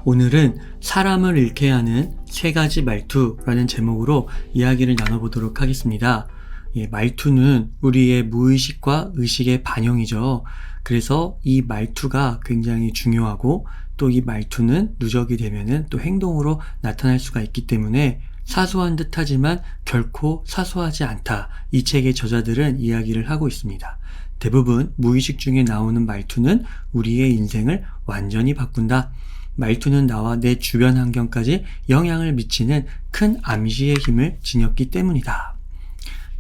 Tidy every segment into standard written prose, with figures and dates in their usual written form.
오늘은 사람을 잃게 하는 세 가지 말투라는 제목으로 이야기를 나눠보도록 하겠습니다. 말투는 우리의 무의식과 의식의 반영이죠. 그래서 이 말투가 굉장히 중요하고 또 이 말투는 누적이 되면은 또 행동으로 나타날 수가 있기 때문에 사소한 듯 하지만 결코 사소하지 않다. 이 책의 저자들은 이야기를 하고 있습니다. 대부분 무의식 중에 나오는 말투는 우리의 인생을 완전히 바꾼다. 말투는 나와 내 주변 환경까지 영향을 미치는 큰 암시의 힘을 지녔기 때문이다.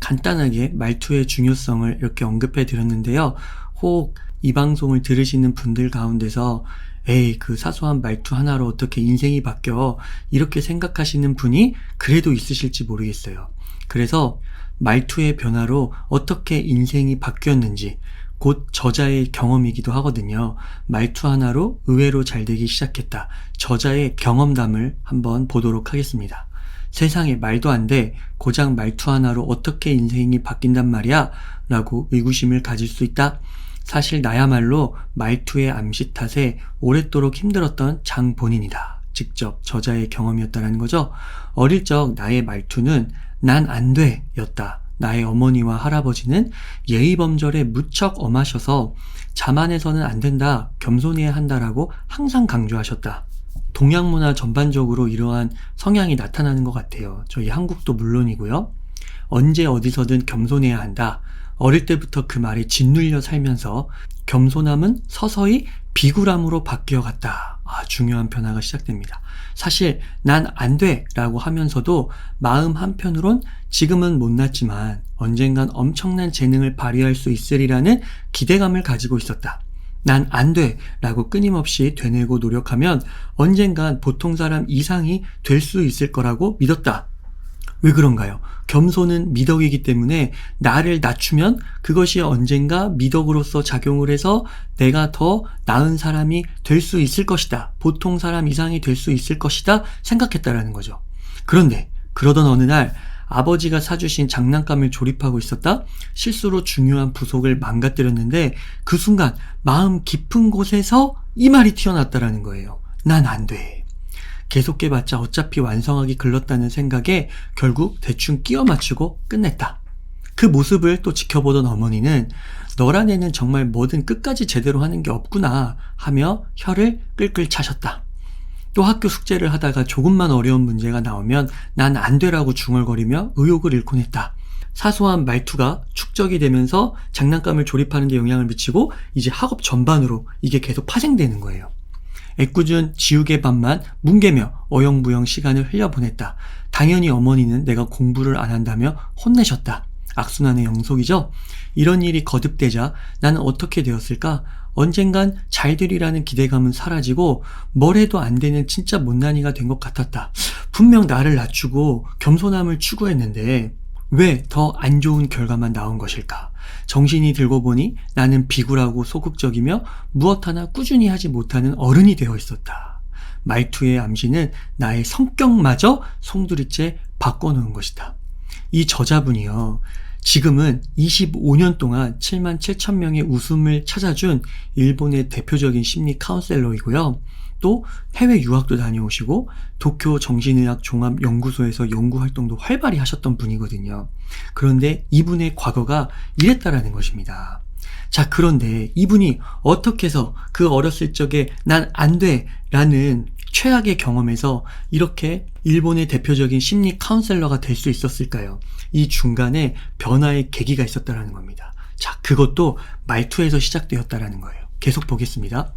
간단하게 말투의 중요성을 이렇게 언급해 드렸는데요. 혹 이 방송을 들으시는 분들 가운데서 에이, 그 사소한 말투 하나로 어떻게 인생이 바뀌어? 이렇게 생각하시는 분이 그래도 있으실지 모르겠어요. 그래서 말투의 변화로 어떻게 인생이 바뀌었는지 곧 저자의 경험이기도 하거든요. 말투 하나로 의외로 잘 되기 시작했다. 저자의 경험담을 한번 보도록 하겠습니다. 세상에 말도 안 돼. 고작 말투 하나로 어떻게 인생이 바뀐단 말이야? 라고 의구심을 가질 수 있다. 사실 나야말로 말투의 암시 탓에 오랫도록 힘들었던 장본인이다. 직접 저자의 경험이었다는 거죠. 어릴 적 나의 말투는 난 안 돼 였다. 나의 어머니와 할아버지는 예의범절에 무척 엄하셔서 자만해서는 안 된다, 겸손해야 한다라고 항상 강조하셨다. 동양 문화 전반적으로 이러한 성향이 나타나는 것 같아요. 저희 한국도 물론이고요. 언제 어디서든 겸손해야 한다. 어릴 때부터 그 말에 짓눌려 살면서 겸손함은 서서히 비굴함으로 바뀌어갔다. 중요한 변화가 시작됩니다. 사실 난 안 돼 라고 하면서도 마음 한편으론 지금은 못났지만 언젠간 엄청난 재능을 발휘할 수 있으리라는 기대감을 가지고 있었다. 난 안 돼 라고 끊임없이 되뇌고 노력하면 언젠간 보통 사람 이상이 될 수 있을 거라고 믿었다. 왜 그런가요? 겸손은 미덕이기 때문에 나를 낮추면 그것이 언젠가 미덕으로서 작용을 해서 내가 더 나은 사람이 될 수 있을 것이다. 보통 사람 이상이 될 수 있을 것이다 생각했다라는 거죠. 그런데 그러던 어느 날 아버지가 사주신 장난감을 조립하고 있었다. 실수로 중요한 부속을 망가뜨렸는데 그 순간 마음 깊은 곳에서 이 말이 튀어났다라는 거예요. 난 안 돼. 계속해봤자 어차피 완성하기 글렀다는 생각에 결국 대충 끼워 맞추고 끝냈다. 그 모습을 또 지켜보던 어머니는 너란 애는 정말 뭐든 끝까지 제대로 하는 게 없구나 하며 혀를 끌끌 차셨다. 또 학교 숙제를 하다가 조금만 어려운 문제가 나오면 난 안 되라고 중얼거리며 의욕을 잃곤 했다. 사소한 말투가 축적이 되면서 장난감을 조립하는 데 영향을 미치고 이제 학업 전반으로 이게 계속 파생되는 거예요. 애꿎은 지우개 반만 뭉개며 어영부영 시간을 흘려보냈다. 당연히 어머니는 내가 공부를 안 한다며 혼내셨다. 악순환의 영속이죠. 이런 일이 거듭되자 나는 어떻게 되었을까? 언젠간 잘 되리라는 기대감은 사라지고 뭘 해도 안 되는 진짜 못난이가 된 것 같았다. 분명 나를 낮추고 겸손함을 추구했는데 왜 더 안 좋은 결과만 나온 것일까? 정신이 들고 보니 나는 비굴하고 소극적이며 무엇 하나 꾸준히 하지 못하는 어른이 되어 있었다. 말투의 암시는 나의 성격마저 송두리째 바꿔놓은 것이다. 이 저자분이요. 지금은 25년 동안 7만 7천 명의 웃음을 찾아준 일본의 대표적인 심리 카운셀러이고요. 또 해외 유학도 다녀오시고 도쿄 정신의학 종합연구소에서 연구활동도 활발히 하셨던 분이거든요. 그런데 이분의 과거가 이랬다라는 것입니다. 자, 그런데 이분이 어떻게 해서 그 어렸을 적에 난 안 돼 라는 최악의 경험에서 이렇게 일본의 대표적인 심리 카운셀러가 될 수 있었을까요? 이 중간에 변화의 계기가 있었다라는 겁니다. 자, 그것도 말투에서 시작되었다라는 거예요. 계속 보겠습니다.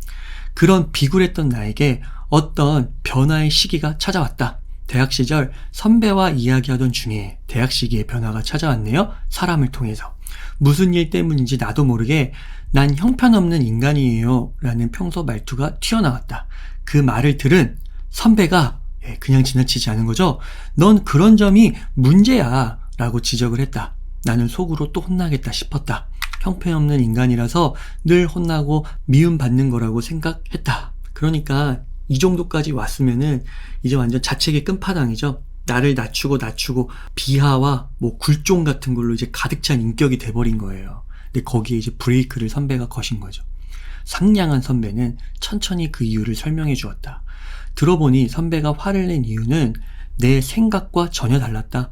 그런 비굴했던 나에게 어떤 변화의 시기가 찾아왔다. 대학 시절 선배와 이야기하던 중에 대학 시기의 변화가 찾아왔네요. 사람을 통해서. 무슨 일 때문인지 나도 모르게 난 형편없는 인간이에요 라는 평소 말투가 튀어나왔다. 그 말을 들은 선배가 그냥 지나치지 않은 거죠. 넌 그런 점이 문제야 라고 지적을 했다. 나는 속으로 또 혼나겠다 싶었다. 형편없는 인간이라서 늘 혼나고 미움받는 거라고 생각했다. 그러니까 이 정도까지 왔으면은 이제 완전 자책의 끝판왕이죠. 나를 낮추고 비하와 굴종 같은 걸로 이제 가득 찬 인격이 돼버린 거예요. 근데 거기에 이제 브레이크를 선배가 거신 거죠. 상냥한 선배는 천천히 그 이유를 설명해 주었다. 들어보니 선배가 화를 낸 이유는 내 생각과 전혀 달랐다.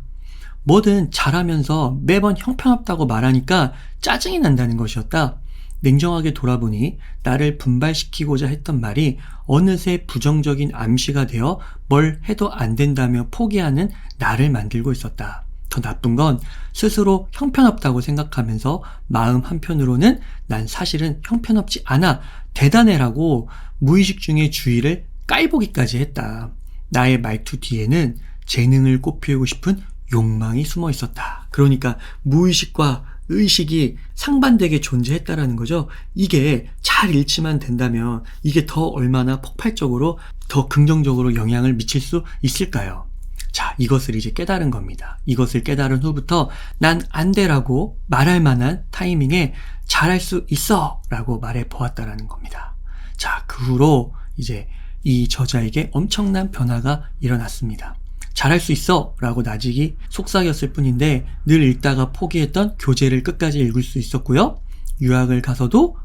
뭐든 잘하면서 매번 형편없다고 말하니까 짜증이 난다는 것이었다. 냉정하게 돌아보니 나를 분발시키고자 했던 말이 어느새 부정적인 암시가 되어 뭘 해도 안 된다며 포기하는 나를 만들고 있었다. 더 나쁜 건 스스로 형편없다고 생각하면서 마음 한편으로는 난 사실은 형편없지 않아, 대단해라고 무의식 중에 주의를 깔보기까지 했다. 나의 말투 뒤에는 재능을 꽃피우고 싶은 욕망이 숨어 있었다. 그러니까 무의식과 의식이 상반되게 존재했다라는 거죠. 이게 잘 잃지만 된다면 이게 더 얼마나 폭발적으로 더 긍정적으로 영향을 미칠 수 있을까요? 자, 이것을 이제 깨달은 겁니다. 이것을 깨달은 후부터 난 안 돼라고 말할 만한 타이밍에 잘할 수 있어 라고 말해 보았다라는 겁니다. 자, 그 후로 이제 이 저자에게 엄청난 변화가 일어났습니다. 잘할 수 있어 라고 나직이 속삭였을 뿐인데 늘 읽다가 포기했던 교재를 끝까지 읽을 수 있었고요. 유학을 가서도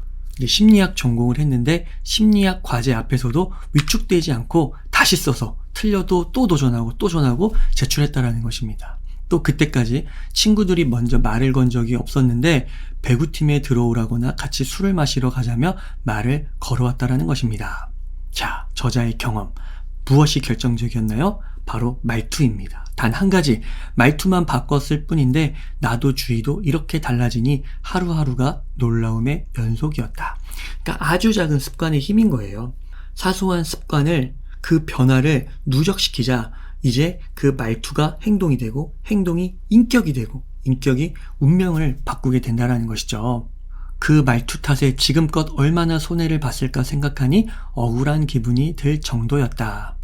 심리학 전공을 했는데 심리학 과제 앞에서도 위축되지 않고 다시 써서 틀려도 또 도전하고 제출했다라는 것입니다. 또 그때까지 친구들이 먼저 말을 건 적이 없었는데 배구팀에 들어오라거나 같이 술을 마시러 가자며 말을 걸어왔다라는 것입니다. 자, 저자의 경험. 무엇이 결정적이었나요? 바로 말투입니다. 단 한 가지, 말투만 바꿨을 뿐인데 나도 주위도 이렇게 달라지니 하루하루가 놀라움의 연속이었다. 그러니까 아주 작은 습관의 힘인 거예요. 사소한 습관을, 그 변화를 누적시키자 이제 그 말투가 행동이 되고 행동이 인격이 되고 인격이 운명을 바꾸게 된다는 것이죠. 그 말투 탓에 지금껏 얼마나 손해를 봤을까 생각하니 억울한 기분이 들 정도였다.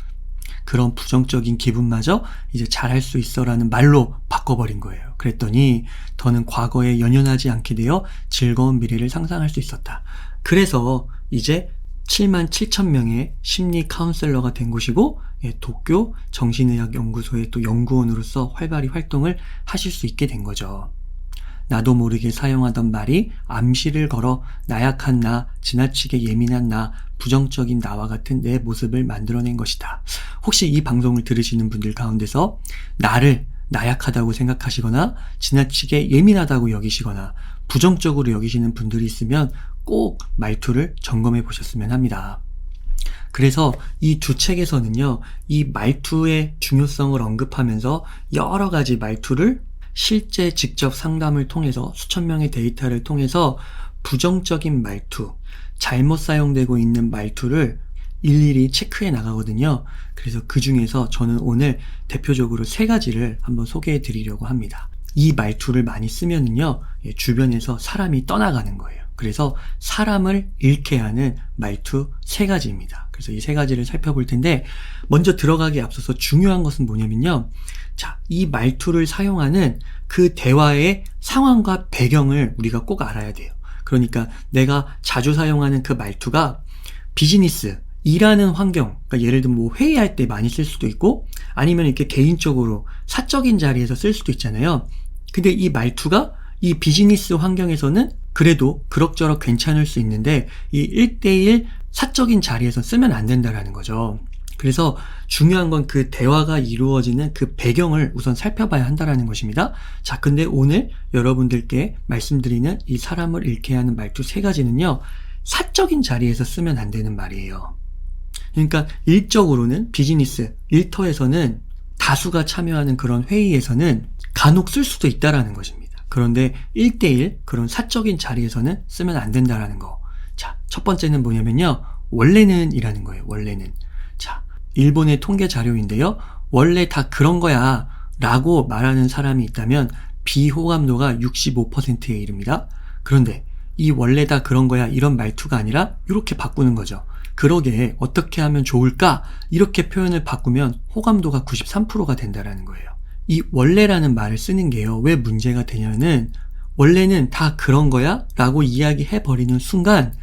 그런 부정적인 기분마저 이제 잘할 수 있어라는 말로 바꿔버린 거예요. 그랬더니 더는 과거에 연연하지 않게 되어 즐거운 미래를 상상할 수 있었다. 그래서 이제 77,000명의 심리 카운셀러가 된 곳이고 도쿄 정신의학연구소의 또 연구원으로서 활발히 활동을 하실 수 있게 된 거죠. 나도 모르게 사용하던 말이 암시를 걸어 나약한 나, 지나치게 예민한 나, 부정적인 나와 같은 내 모습을 만들어낸 것이다. 혹시 이 방송을 들으시는 분들 가운데서 나를 나약하다고 생각하시거나 지나치게 예민하다고 여기시거나 부정적으로 여기시는 분들이 있으면 꼭 말투를 점검해 보셨으면 합니다. 그래서 이 두 책에서는요, 이 말투의 중요성을 언급하면서 여러 가지 말투를 실제 직접 상담을 통해서 수천 명의 데이터를 통해서 부정적인 말투, 잘못 사용되고 있는 말투를 일일이 체크해 나가거든요. 그래서 그 중에서 저는 오늘 대표적으로 3가지를 한번 소개해 드리려고 합니다. 이 말투를 많이 쓰면은요, 주변에서 사람이 떠나가는 거예요. 그래서 사람을 잃게 하는 말투 3가지입니다. 그래서 이 3가지를 살펴볼 텐데, 먼저 들어가기에 앞서서 중요한 것은 뭐냐면요. 자, 이 말투를 사용하는 그 대화의 상황과 배경을 우리가 꼭 알아야 돼요. 그러니까 내가 자주 사용하는 그 말투가 비즈니스, 일하는 환경, 그러니까 예를 들면 뭐 회의할 때 많이 쓸 수도 있고, 아니면 이렇게 개인적으로 사적인 자리에서 쓸 수도 있잖아요. 근데 이 말투가 이 비즈니스 환경에서는 그래도 그럭저럭 괜찮을 수 있는데 이 1대1 사적인 자리에서 쓰면 안 된다라는 거죠. 그래서 중요한 건 그 대화가 이루어지는 그 배경을 우선 살펴봐야 한다라는 것입니다. 자, 근데 오늘 여러분들께 말씀드리는 이 사람을 잃게 하는 말투 3가지는요, 사적인 자리에서 쓰면 안 되는 말이에요. 그러니까 일적으로는 비즈니스, 일터에서는 다수가 참여하는 그런 회의에서는 간혹 쓸 수도 있다라는 것입니다. 그런데 1대1 그런 사적인 자리에서는 쓰면 안 된다라는 거. 자, 첫 번째는 뭐냐면요, 원래는 이라는 거예요. 원래는. 자, 일본의 통계 자료인데요, 원래 다 그런 거야 라고 말하는 사람이 있다면 비호감도가 65%에 이릅니다. 그런데 이 원래 다 그런 거야 이런 말투가 아니라 이렇게 바꾸는 거죠. 그러게 어떻게 하면 좋을까? 이렇게 표현을 바꾸면 호감도가 93%가 된다라는 거예요. 이 원래라는 말을 쓰는 게요, 왜 문제가 되냐면은 원래는 다 그런 거야 라고 이야기해버리는 순간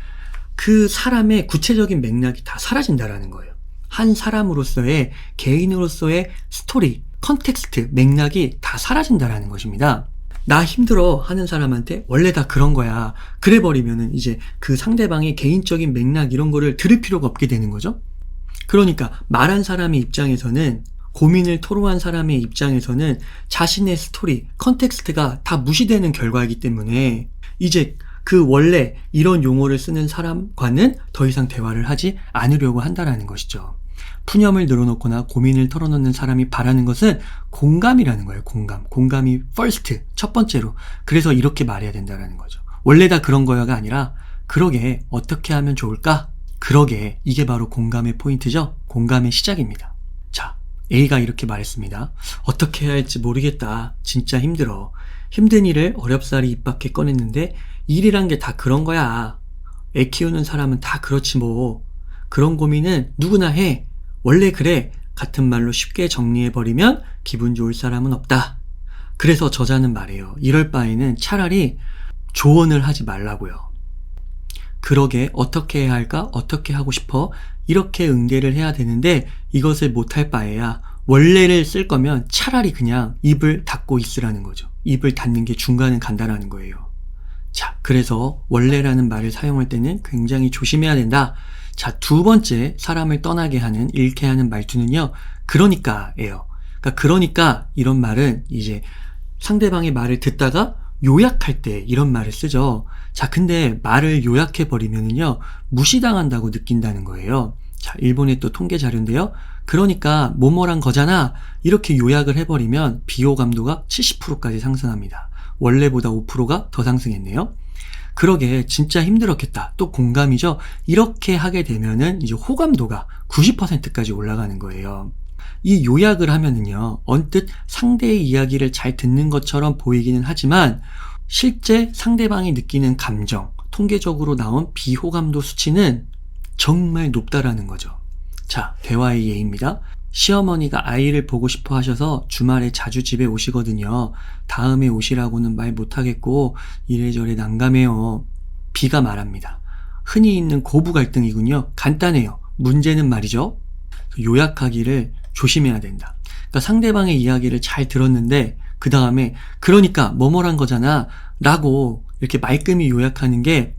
그 사람의 구체적인 맥락이 다 사라진다라는 거예요. 한 사람으로서의, 개인으로서의 스토리, 컨텍스트, 맥락이 다 사라진다라는 것입니다. 나 힘들어 하는 사람한테 원래 다 그런 거야 그래 버리면은 이제 그 상대방의 개인적인 맥락 이런 거를 들을 필요가 없게 되는 거죠. 그러니까 말한 사람의 입장에서는, 고민을 토로한 사람의 입장에서는 자신의 스토리, 컨텍스트가 다 무시되는 결과이기 때문에 이제 그 원래 이런 용어를 쓰는 사람과는 더 이상 대화를 하지 않으려고 한다라는 것이죠. 푸념을 늘어놓거나 고민을 털어놓는 사람이 바라는 것은 공감이라는 거예요. 공감이 first, 첫 번째로. 그래서 이렇게 말해야 된다라는 거죠. 원래 다 그런 거야가 아니라, 그러게 어떻게 하면 좋을까? 그러게, 이게 바로 공감의 포인트죠. 공감의 시작입니다. 자, A가 이렇게 말했습니다. 어떻게 해야 할지 모르겠다. 진짜 힘들어. 힘든 일을 어렵사리 입 밖에 꺼냈는데 일이란 게 다 그런 거야. 애 키우는 사람은 다 그렇지 뭐. 그런 고민은 누구나 해. 원래 그래. 같은 말로 쉽게 정리해버리면 기분 좋을 사람은 없다. 그래서 저자는 말해요. 이럴 바에는 차라리 조언을 하지 말라고요. 그러게 어떻게 해야 할까? 어떻게 하고 싶어? 이렇게 응대를 해야 되는데 이것을 못할 바에야 원래를 쓸 거면 차라리 그냥 입을 닫고 있으라는 거죠. 입을 닫는 게 중간은 간다라는 거예요. 자, 그래서 원래라는 말을 사용할 때는 굉장히 조심해야 된다. 자, 두 번째 사람을 떠나게 하는, 잃게 하는 말투는요, 그러니까예요. 그러니까 이런 말은 이제 상대방의 말을 듣다가 요약할 때 이런 말을 쓰죠. 자, 근데 말을 요약해버리면은요, 무시당한다고 느낀다는 거예요. 자, 일본의 또 통계 자료인데요. 그러니까 뭐뭐란 거잖아. 이렇게 요약을 해버리면 비호감도가 70%까지 상승합니다. 원래보다 5%가 더 상승했네요. 그러게 진짜 힘들었겠다. 또 공감이죠. 이렇게 하게 되면은 이제 호감도가 90%까지 올라가는 거예요. 이 요약을 하면은요, 언뜻 상대의 이야기를 잘 듣는 것처럼 보이기는 하지만 실제 상대방이 느끼는 감정, 통계적으로 나온 비호감도 수치는 정말 높다라는 거죠. 자, 대화의 예입니다. 시어머니가 아이를 보고 싶어 하셔서 주말에 자주 집에 오시거든요. 다음에 오시라고는 말 못하겠고 이래저래 난감해요. B가 말합니다. 흔히 있는 고부 갈등이군요. 간단해요. 문제는 말이죠. 요약하기를 조심해야 된다. 그러니까 상대방의 이야기를 잘 들었는데 그 다음에 그러니까 뭐뭐란 거잖아 라고 이렇게 말끔히 요약하는 게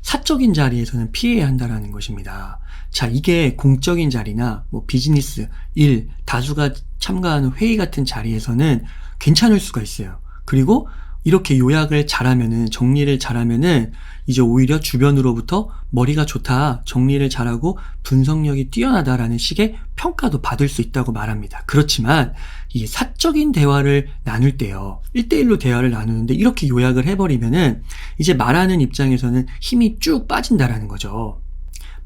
사적인 자리에서는 피해야 한다라는 것입니다. 자, 이게 공적인 자리나 뭐 비즈니스, 일, 다수가 참가하는 회의 같은 자리에서는 괜찮을 수가 있어요. 그리고 이렇게 요약을 잘하면은, 정리를 잘하면은 이제 오히려 주변으로부터 머리가 좋다, 정리를 잘하고 분석력이 뛰어나다라는 식의 평가도 받을 수 있다고 말합니다. 그렇지만 이 사적인 대화를 나눌 때요, 1대1로 대화를 나누는데 이렇게 요약을 해버리면은 이제 말하는 입장에서는 힘이 쭉 빠진다라는 거죠.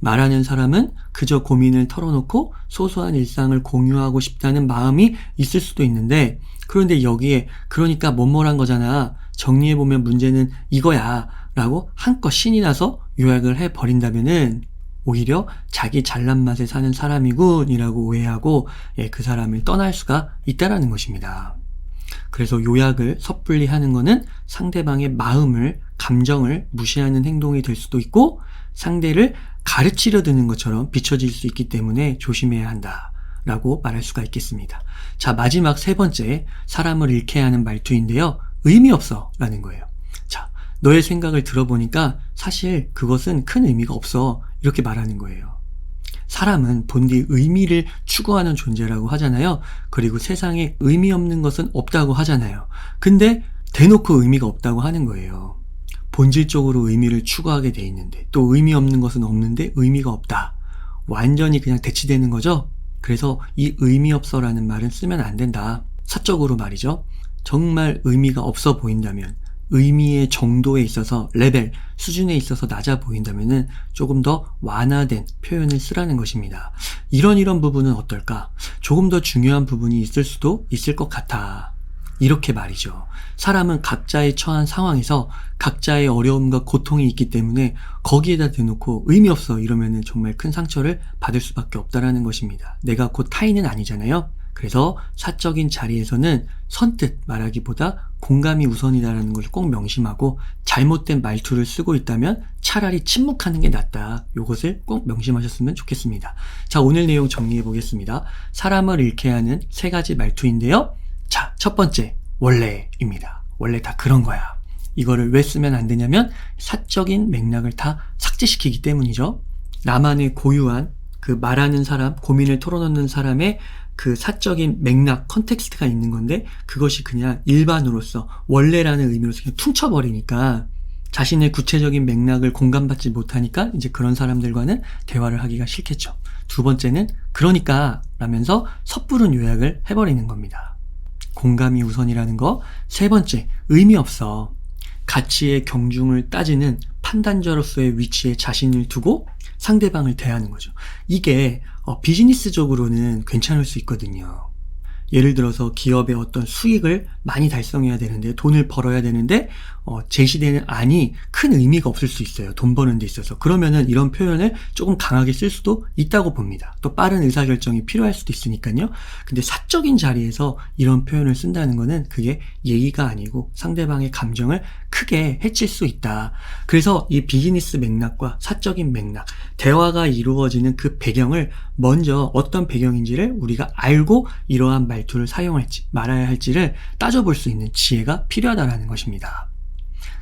말하는 사람은 그저 고민을 털어놓고 소소한 일상을 공유하고 싶다는 마음이 있을 수도 있는데, 그런데 여기에 그러니까 뭐뭐란 거잖아, 정리해보면 문제는 이거야 라고 한껏 신이 나서 요약을 해버린다면은 오히려 자기 잘난 맛에 사는 사람이군 이라고 오해하고 그 사람을 떠날 수가 있다라는 것입니다. 그래서 요약을 섣불리 하는 거는 상대방의 마음을, 감정을 무시하는 행동이 될 수도 있고 상대를 가르치려 드는 것처럼 비춰질 수 있기 때문에 조심해야 한다 라고 말할 수가 있겠습니다. 자, 마지막 세 번째, 사람을 잃게 하는 말투인데요, 의미 없어 라는 거예요. 자, 너의 생각을 들어보니까 사실 그것은 큰 의미가 없어 이렇게 말하는 거예요. 사람은 본디 의미를 추구하는 존재라고 하잖아요. 그리고 세상에 의미 없는 것은 없다고 하잖아요. 근데 대놓고 의미가 없다고 하는 거예요. 본질적으로 의미를 추구하게 돼 있는데, 또 의미 없는 것은 없는데 의미가 없다. 완전히 그냥 대치되는 거죠. 그래서 이 의미 없어라는 말은 쓰면 안 된다. 사적으로 말이죠. 정말 의미가 없어 보인다면, 의미의 정도에 있어서, 레벨, 수준에 있어서 낮아 보인다면은 조금 더 완화된 표현을 쓰라는 것입니다. 이런 부분은 어떨까? 조금 더 중요한 부분이 있을 수도 있을 것 같아. 이렇게 말이죠. 사람은 각자의 처한 상황에서 각자의 어려움과 고통이 있기 때문에 거기에다 대놓고 의미 없어 이러면은 정말 큰 상처를 받을 수밖에 없다라는 것입니다. 내가 곧 타인은 아니잖아요. 그래서 사적인 자리에서는 선뜻 말하기보다 공감이 우선이다라는 걸 꼭 명심하고, 잘못된 말투를 쓰고 있다면 차라리 침묵하는 게 낫다. 이것을 꼭 명심하셨으면 좋겠습니다. 자, 오늘 내용 정리해 보겠습니다. 사람을 잃게 하는 세 가지 말투인데요. 자, 첫 번째, 원래입니다. 원래 다 그런 거야. 이거를 왜 쓰면 안 되냐면 사적인 맥락을 다 삭제시키기 때문이죠. 나만의 고유한 그 말하는 사람, 고민을 털어놓는 사람의 그 사적인 맥락, 컨텍스트가 있는 건데 그것이 그냥 일반으로서 원래라는 의미로서 그냥 퉁쳐버리니까 자신의 구체적인 맥락을 공감받지 못하니까 이제 그런 사람들과는 대화를 하기가 싫겠죠. 두 번째는 그러니까 라면서 섣부른 요약을 해버리는 겁니다. 공감이 우선이라는 거. 세 번째, 의미 없어. 가치의 경중을 따지는 판단자로서의 위치에 자신을 두고 상대방을 대하는 거죠. 이게 비즈니스적으로는 괜찮을 수 있거든요. 예를 들어서 기업의 어떤 수익을 많이 달성해야 되는데, 돈을 벌어야 되는데 제시되는 안이 큰 의미가 없을 수 있어요. 돈 버는 데 있어서. 그러면은 이런 표현을 조금 강하게 쓸 수도 있다고 봅니다. 또 빠른 의사결정이 필요할 수도 있으니까요. 근데 사적인 자리에서 이런 표현을 쓴다는 거는 그게 예의가 아니고 상대방의 감정을 크게 해칠 수 있다. 그래서 이 비즈니스 맥락과 사적인 맥락, 대화가 이루어지는 그 배경을 먼저 어떤 배경인지를 우리가 알고 이러한 말투를 사용할지 말아야 할지를 따져볼 수 있는 지혜가 필요하다는 것입니다.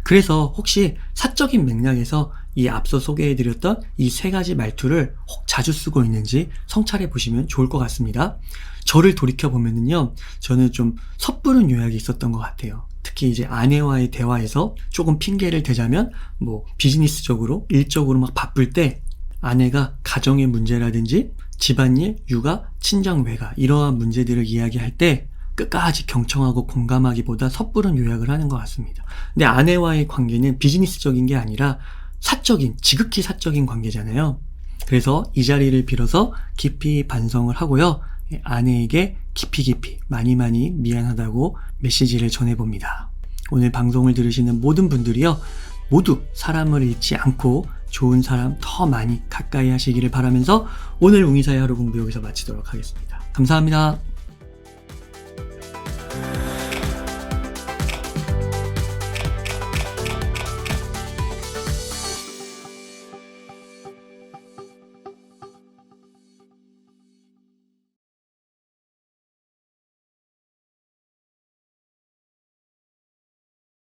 그래서 혹시 사적인 맥락에서 이 앞서 소개해드렸던 이 세 가지 말투를 자주 쓰고 있는지 성찰해 보시면 좋을 것 같습니다. 저를 돌이켜보면요, 저는 좀 섣부른 요약이 있었던 것 같아요. 특히 이제 아내와의 대화에서 조금 핑계를 대자면 비즈니스적으로 일적으로 막 바쁠 때 아내가 가정의 문제라든지 집안일, 육아, 친정, 외가 이러한 문제들을 이야기할 때 끝까지 경청하고 공감하기보다 섣부른 요약을 하는 것 같습니다. 근데 아내와의 관계는 비즈니스적인 게 아니라 사적인, 지극히 사적인 관계잖아요. 그래서 이 자리를 빌어서 깊이 반성을 하고요. 아내에게 깊이 많이 미안하다고 메시지를 전해봅니다. 오늘 방송을 들으시는 모든 분들이요, 모두 사람을 잃지 않고 좋은 사람 더 많이 가까이 하시기를 바라면서 오늘 웅이사의 하루 공부 여기서 마치도록 하겠습니다. 감사합니다.